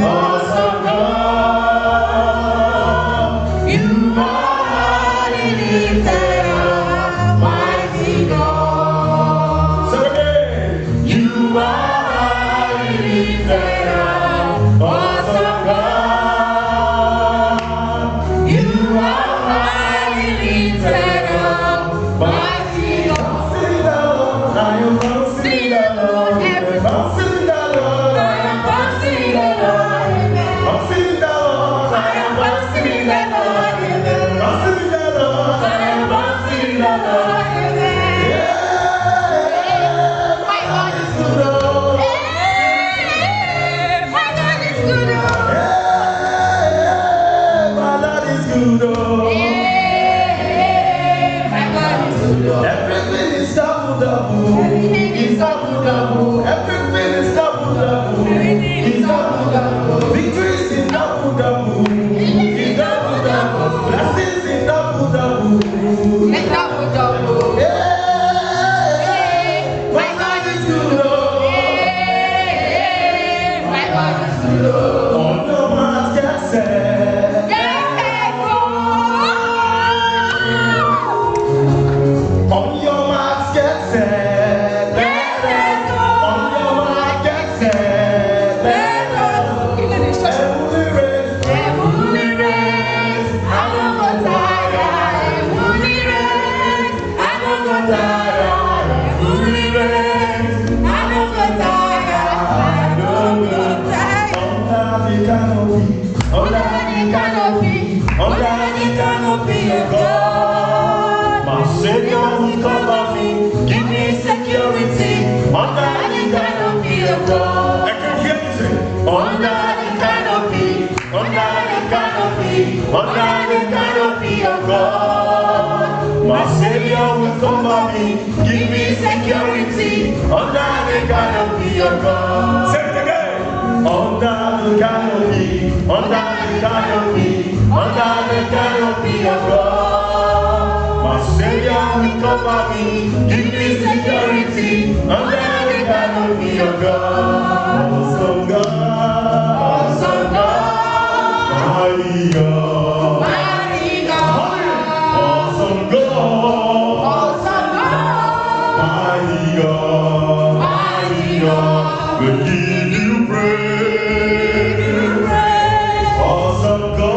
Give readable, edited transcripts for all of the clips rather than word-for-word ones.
awesome God. You are highly lifted up, mighty God. So again, you are highly lifted up, awesome God. You are highly lifted up, mighty God. Sing the Lord, I am sing the Lord, everybody sing the Lord, I am sing the Lord, I'm sing the Lord, I am sing the Lord, I'm sing the Lord, I am sing the Lord, yeah, my God is good, yeah, my God is good, yeah, my Lord is good, yeah, my God is good. Everything is double double. Everything is double double. Everything is double double. Everything is double double. Victories in double double. In double double. Blessings in double double. In double double. Yeah, my God is good. Yeah, my God is good. On your marks, get set. Yeah, go. On your marks, get set. Let's go. On your marks, get set. Let's go. Heavenly race. Heavenly race. I don't go tired. Heavenly race. I don't go tired. Heavenly race. I don't go tired. I don't go tired. Under the canopy. Under the canopy of God. My Savior will cover me, give me security. Under the canopy of God. I can hear you say, under the canopy, under the canopy, under the canopy of God. My Savior will cover me, give me security. Under the canopy of God. Say it again. Under the canopy, under the canopy, under the canopy of God. My Savior will cover me, give me security, under the canopy of God. Awesome God, awesome God, mighty God, mighty God, awesome God, awesome God, mighty God, mighty God, we give you praise, awesome God.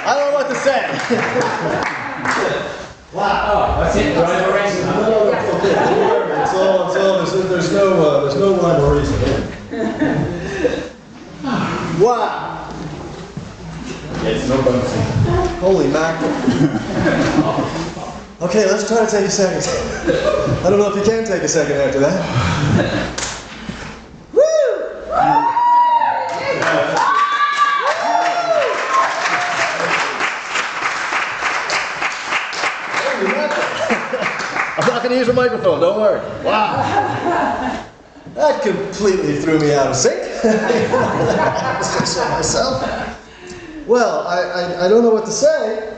I don't know what to say. Wow. That's it. There's no rhyme or reason. Wow. It's no bonus. Holy mackerel. Okay, let's try to take a second. I don't know if you can take a second after that. I'm not going to use a microphone, don't worry. Wow. That completely threw me out of sync. I say so myself. Well, I don't know what to say.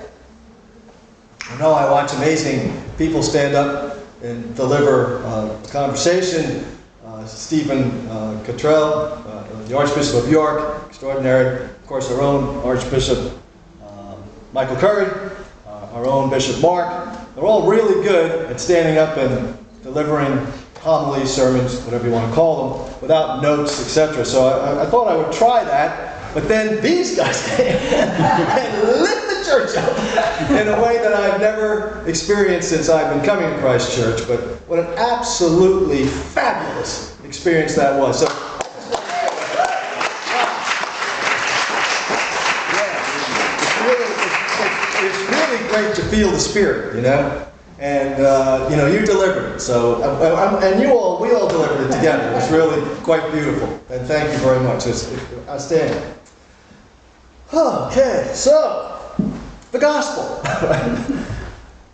I know I watch amazing people stand up and deliver conversation. Stephen Cottrell, the Archbishop of York, extraordinary. Of course, our own Archbishop Michael Curry, our own Bishop Mark. They're all really good at standing up and delivering homilies, sermons, whatever you want to call them, without notes, etc. So I thought I would try that, but then these guys came and lit the church up in a way that I've never experienced since I've been coming to Christ Church. But what an absolutely fabulous experience that was. So. It's really great to feel the Spirit, you know? And, you delivered it. So, and we all delivered it together. It was really quite beautiful. And thank you very much. It's outstanding. Okay, so, the gospel.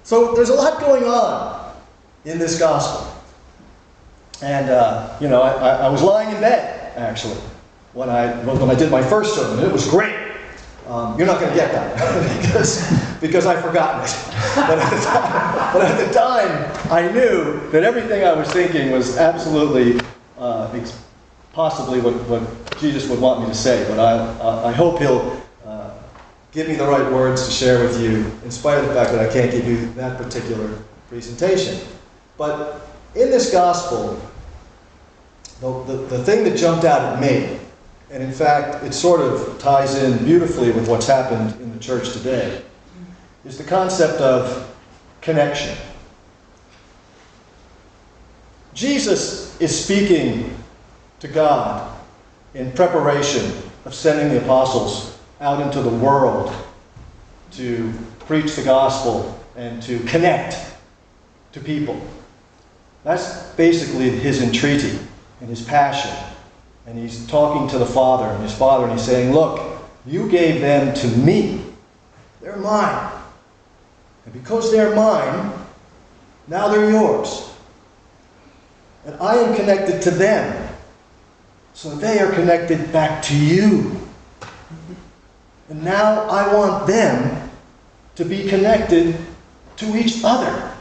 So, there's a lot going on in this gospel. And, I was lying in bed, actually, when I did my first sermon. It was great. You're not going to get that because I've forgotten it. But at the time, I knew that everything I was thinking was absolutely, possibly what Jesus would want me to say. But I hope He'll give me the right words to share with you, in spite of the fact that I can't give you that particular presentation. But in this gospel, the thing that jumped out at me, and in fact, it sort of ties in beautifully with what's happened in the church today, is the concept of connection. Jesus is speaking to God in preparation of sending the apostles out into the world to preach the gospel and to connect to people. That's basically his entreaty and his passion. And he's talking to the Father and his Father, and he's saying, look, you gave them to me. They're mine. And because they're mine, now they're yours. And I am connected to them. So they are connected back to you. And now I want them to be connected to each other.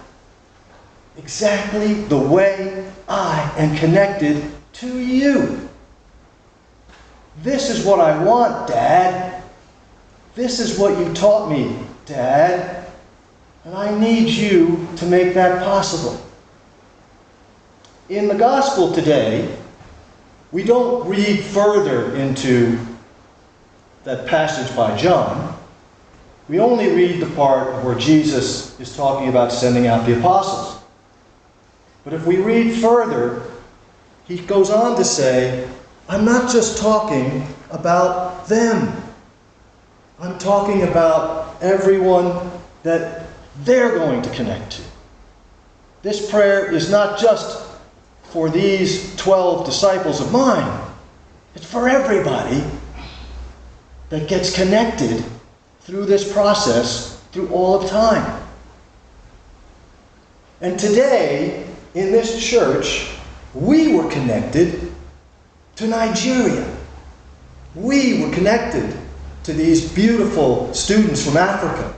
Exactly the way I am connected to you. This is what I want, Dad. This is what you taught me, Dad. And I need you to make that possible. In the gospel today, we don't read further into that passage by John. We only read the part where Jesus is talking about sending out the apostles. But if we read further, he goes on to say, I'm not just talking about them. I'm talking about everyone that they're going to connect to. This prayer is not just for these 12 disciples of mine. It's for everybody that gets connected through this process through all of time. And today, in this church, we were connected to Nigeria. We were connected to these beautiful students from Africa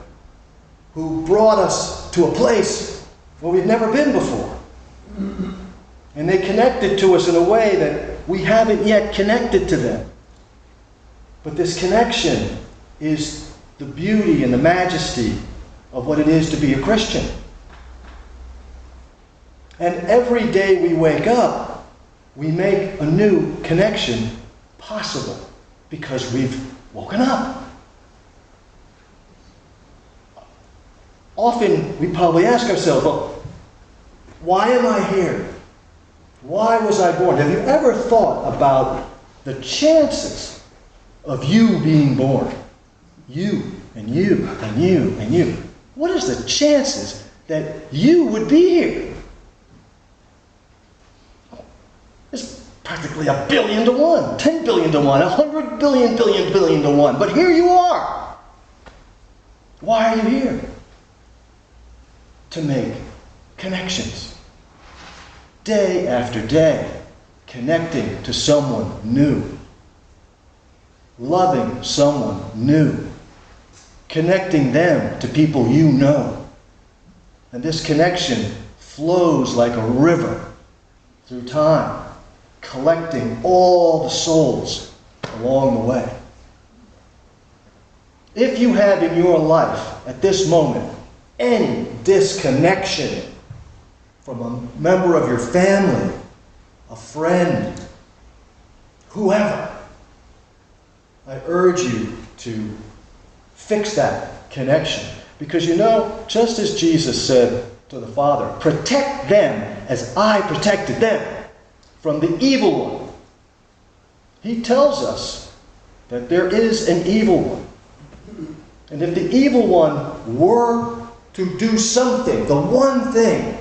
who brought us to a place where we've never been before. And they connected to us in a way that we haven't yet connected to them. But this connection is the beauty and the majesty of what it is to be a Christian. And every day we wake up, we make a new connection possible because we've woken up. Often we probably ask ourselves, well, why am I here? Why was I born? Have you ever thought about the chances of you being born? You and you and you and you. What is the chances that you would be here? It's practically 1 billion to 1, 10 billion to 1, 100 billion to 1. But here you are. Why are you here? To make connections. Day after day, connecting to someone new. Loving someone new. Connecting them to people you know. And this connection flows like a river through time, collecting all the souls along the way. If you have in your life at this moment any disconnection, from a member of your family, a friend, whoever, I urge you to fix that connection. Because just as Jesus said to the Father, protect them as I protected them from the evil one. He tells us that there is an evil one. And if the evil one were to do something, the one thing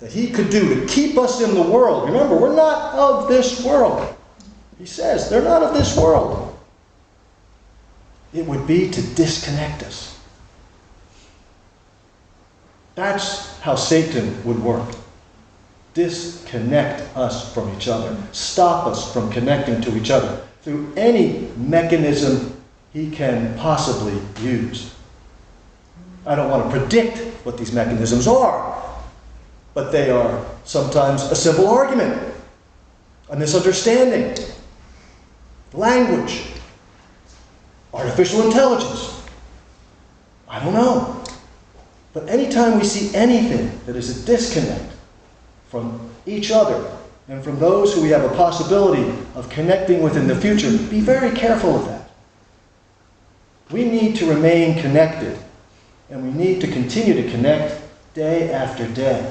that he could do to keep us in the world, remember, we're not of this world. He says they're not of this world. It would be to disconnect us. That's how Satan would work. Disconnect us from each other. Stop us from connecting to each other through any mechanism he can possibly use. I don't want to predict what these mechanisms are, but they are sometimes a simple argument, a misunderstanding, language, artificial intelligence. I don't know. But anytime we see anything that is a disconnect from each other and from those who we have a possibility of connecting with in the future, be very careful of that. We need to remain connected, and we need to continue to connect day after day.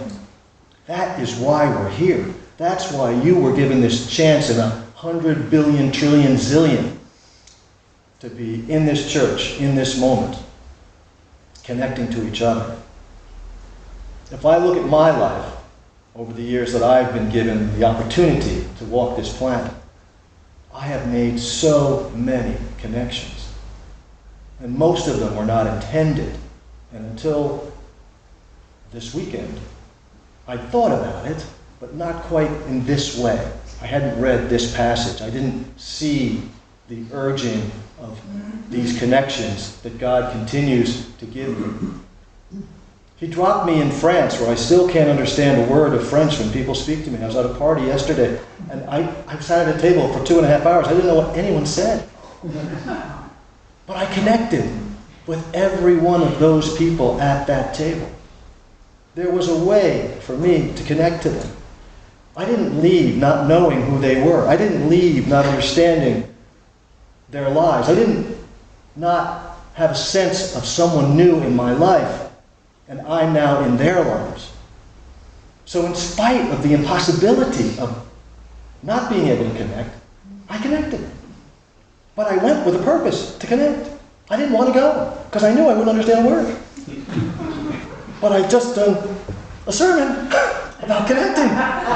That is why we're here. That's why you were given this chance in 100 billion trillion zillion to be in this church, in this moment, connecting to each other. If I look at my life over the years that I've been given the opportunity to walk this planet, I have made so many connections. And most of them were not intended. And until this weekend, I thought about it, but not quite in this way. I hadn't read this passage. I didn't see the urging of these connections that God continues to give me. He dropped me in France, where I still can't understand a word of French when people speak to me. I was at a party yesterday, and I sat at a table for 2.5 hours. I didn't know what anyone said. But I connected with every one of those people at that table. There was a way for me to connect to them. I didn't leave not knowing who they were. I didn't leave not understanding their lives. I didn't not have a sense of someone new in my life, and I'm now in their lives. So in spite of the impossibility of not being able to connect, I connected. But I went with a purpose, to connect. I didn't want to go, because I knew I wouldn't understand a word. But I'd just done a sermon about connecting,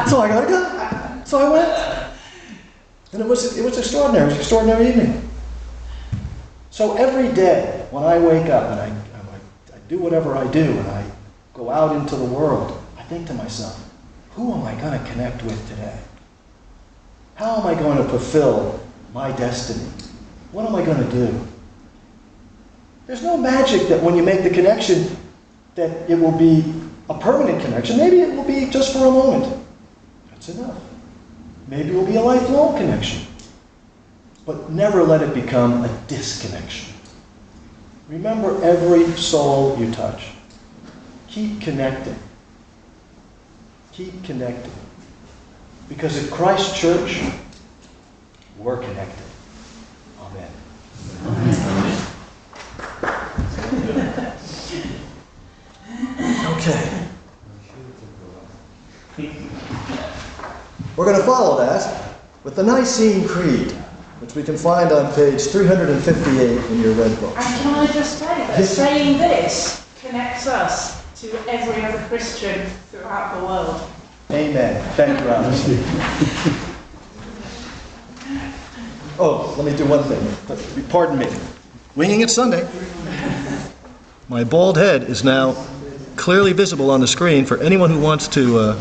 so I got to go. So I went. And it was extraordinary. It was an extraordinary evening. So every day when I wake up and I do whatever I do and I go out into the world, I think to myself, who am I going to connect with today? How am I going to fulfill my destiny? What am I going to do? There's no magic that when you make the connection that it will be a permanent connection. Maybe it will be just for a moment. That's enough. Maybe it will be a lifelong connection. But never let it become a disconnection. Remember every soul you touch. Keep connecting. Keep connecting. Because at Christ Church, we're connected. Amen. Okay. We're going to follow that with the Nicene Creed, which we can find on page 358 in your red book. And can I just say that saying this connects us to every other Christian throughout the world. Amen. Thank you, Alice. Oh, let me do one thing. Pardon me. Winging It Sunday. My bald head is now clearly visible on the screen for anyone who wants to